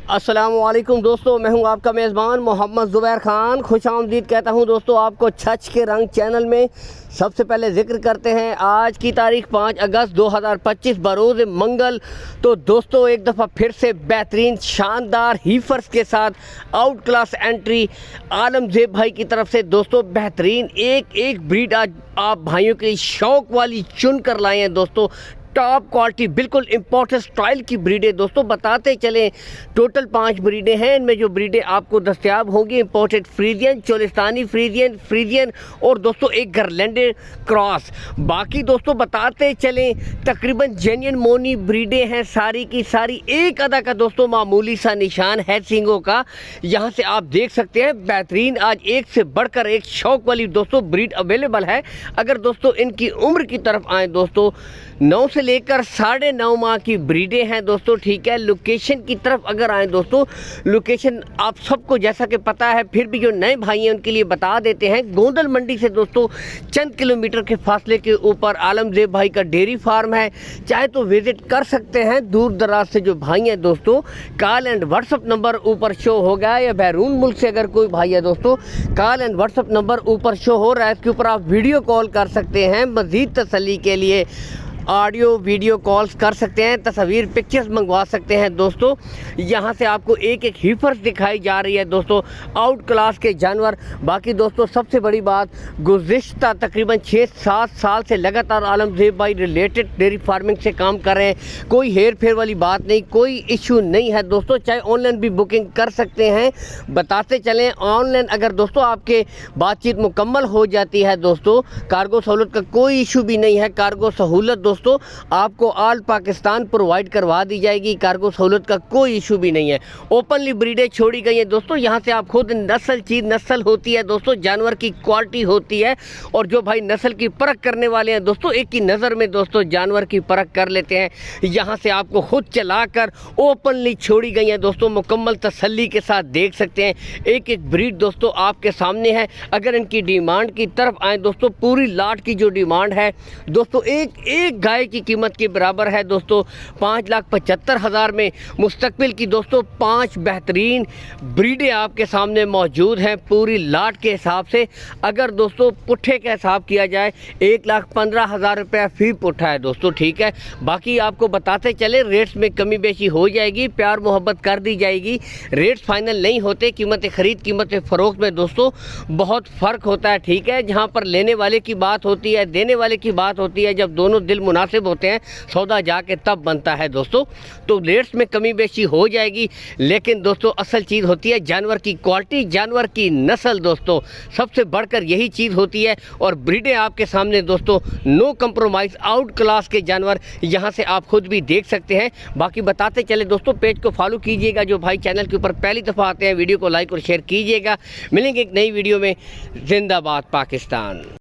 अस्सलामुअलैकुम दोस्तों, मैं हूं आपका मेज़बान मोहम्मद ज़ुबैर ख़ान। खुशामदीद कहता हूं दोस्तों आपको छछ के रंग चैनल में। सबसे पहले ज़िक्र करते हैं आज की तारीख 5 अगस्त 2025 बरोज़ मंगल। तो दोस्तों एक दफ़ा फिर से बेहतरीन शानदार हीफर्स के साथ आउट क्लास एंट्री आलमज़ेब भाई की तरफ से दोस्तों बेहतरीन एक ब्रीड आज आप भाइयों के शौक़ वाली चुन कर लाए हैं दोस्तों। टॉप क्वालिटी बिल्कुल इम्पोर्टेड स्टाइल की ब्रीडें दोस्तों बताते चलें। टोटल 5 ब्रीडें हैं, इनमें जो ब्रीडें आपको दस्तयाब होंगी इम्पोर्टेड फ्रीजियन, चोलिस्तानी फ्रीजियन और दोस्तों एक गरलैंडेड क्रॉस। बाकी दोस्तों बताते चलें तकरीबन जेन्युइन मोनी ब्रीडें हैं सारी की सारी। एक अदा का दोस्तों मामूली सा निशान है सींगों का, यहाँ से आप देख सकते हैं। बेहतरीन आज एक से बढ़कर एक शौक वाली दोस्तों ब्रीड अवेलेबल है। अगर दोस्तों इनकी उम्र की तरफ आए दोस्तों 9 से लेकर 9.5 माह की ब्रीडें हैं दोस्तों, ठीक है। लोकेशन की तरफ अगर आए दोस्तों, लोकेशन आप सबको जैसा कि पता है, फिर भी जो नए भाई हैं उनके लिए बता देते हैं। गोंदल मंडी से दोस्तों चंद किलोमीटर के फासले के ऊपर आलमज़ेब भाई का डेयरी फार्म है, चाहे तो विज़िट कर सकते हैं। दूर दराज से जो भाई हैं दोस्तों, कॉल एंड व्हाट्सअप नंबर ऊपर शो हो गया, या बैरून मुल्क से अगर कोई भाई है दोस्तों, कॉल एंड व्हाट्सअप नंबर ऊपर शो हो रहा है, इसके ऊपर आप वीडियो कॉल कर सकते हैं। मज़ीद तसल्ली के लिए ऑडियो वीडियो कॉल्स कर सकते हैं, तस्वीर पिक्चर्स मंगवा सकते हैं दोस्तों। यहाँ से आपको एक हीफर्स दिखाई जा रही है दोस्तों, आउट क्लास के जानवर। बाकी दोस्तों सबसे बड़ी बात, गुज़िश्ता तकरीबन 6-7 साल से लगातार आलमज़ेब भाई रिलेटेड डेयरी फार्मिंग से काम कर रहे हैं। कोई हेर फेर वाली बात नहीं, कोई इशू नहीं है दोस्तों। चाहे ऑनलाइन भी बुकिंग कर सकते हैं। बताते चलें ऑनलाइन अगर दोस्तों आपके बातचीत मुकम्मल हो जाती है दोस्तों, कार्गो सहूलत का कोई इशू भी नहीं है। कार्गो सहूलत दोस्तों आपको ऑल पाकिस्तान प्रोवाइड करवा दी जाएगी, कार्गो सहूलत का कोई इशू भी नहीं है। ओपनली ब्रीडें छोड़ी गई हैं दोस्तों, यहाँ से आप खुद नस्ल होती है दोस्तों, जानवर की क्वालिटी होती है। और जो भाई नस्ल की परख करने वाले हैं दोस्तों, एक ही नज़र में दोस्तों जानवर की परख कर लेते हैं। यहाँ से आपको खुद चलाकर ओपनली छोड़ी गई हैं दोस्तों, मुकम्मल तसल्ली के साथ देख सकते हैं। एक ब्रीड दोस्तों आपके सामने है। अगर इनकी डिमांड की तरफ आए दोस्तों, पूरी लाट की जो डिमांड है दोस्तों, एक गाय की कीमत के बराबर है दोस्तों। 5,75,000 में मुस्तकबिल की दोस्तों 5 बेहतरीन ब्रीडें आपके सामने मौजूद हैं पूरी लाट के हिसाब से। अगर दोस्तों पुट्ठे का हिसाब किया जाए 1,15,000 रुपया फी पुट्ठा है दोस्तों, ठीक है। बाकी आपको बताते चले रेट्स में कमी बेशी हो जाएगी, प्यार मोहब्बत कर दी जाएगी। रेट्स फाइनल नहीं होते, कीमत खरीद कीमत फ़रोख्त में दोस्तों बहुत फ़र्क होता है, ठीक है। जहाँ पर लेने वाले की बात होती है, देने वाले की बात होती है, जब दोनों दिल मुनासिब होते हैं सौदा जाके तब बनता है दोस्तों। तो रेट्स में कमी बेशी हो जाएगी, लेकिन दोस्तों असल चीज़ होती है जानवर की क्वालिटी, जानवर की नस्ल दोस्तों, सबसे बढ़कर यही चीज़ होती है। और ब्रीडें आपके सामने दोस्तों, नो कंप्रोमाइज़ आउट क्लास के जानवर यहाँ से आप खुद भी देख सकते हैं। बाकी बताते चले दोस्तों, पेज को फॉलो कीजिएगा। जो भाई चैनल के ऊपर पहली दफ़ा आते हैं वीडियो को लाइक और शेयर कीजिएगा। मिलेंगे एक नई वीडियो में। जिंदाबाद पाकिस्तान।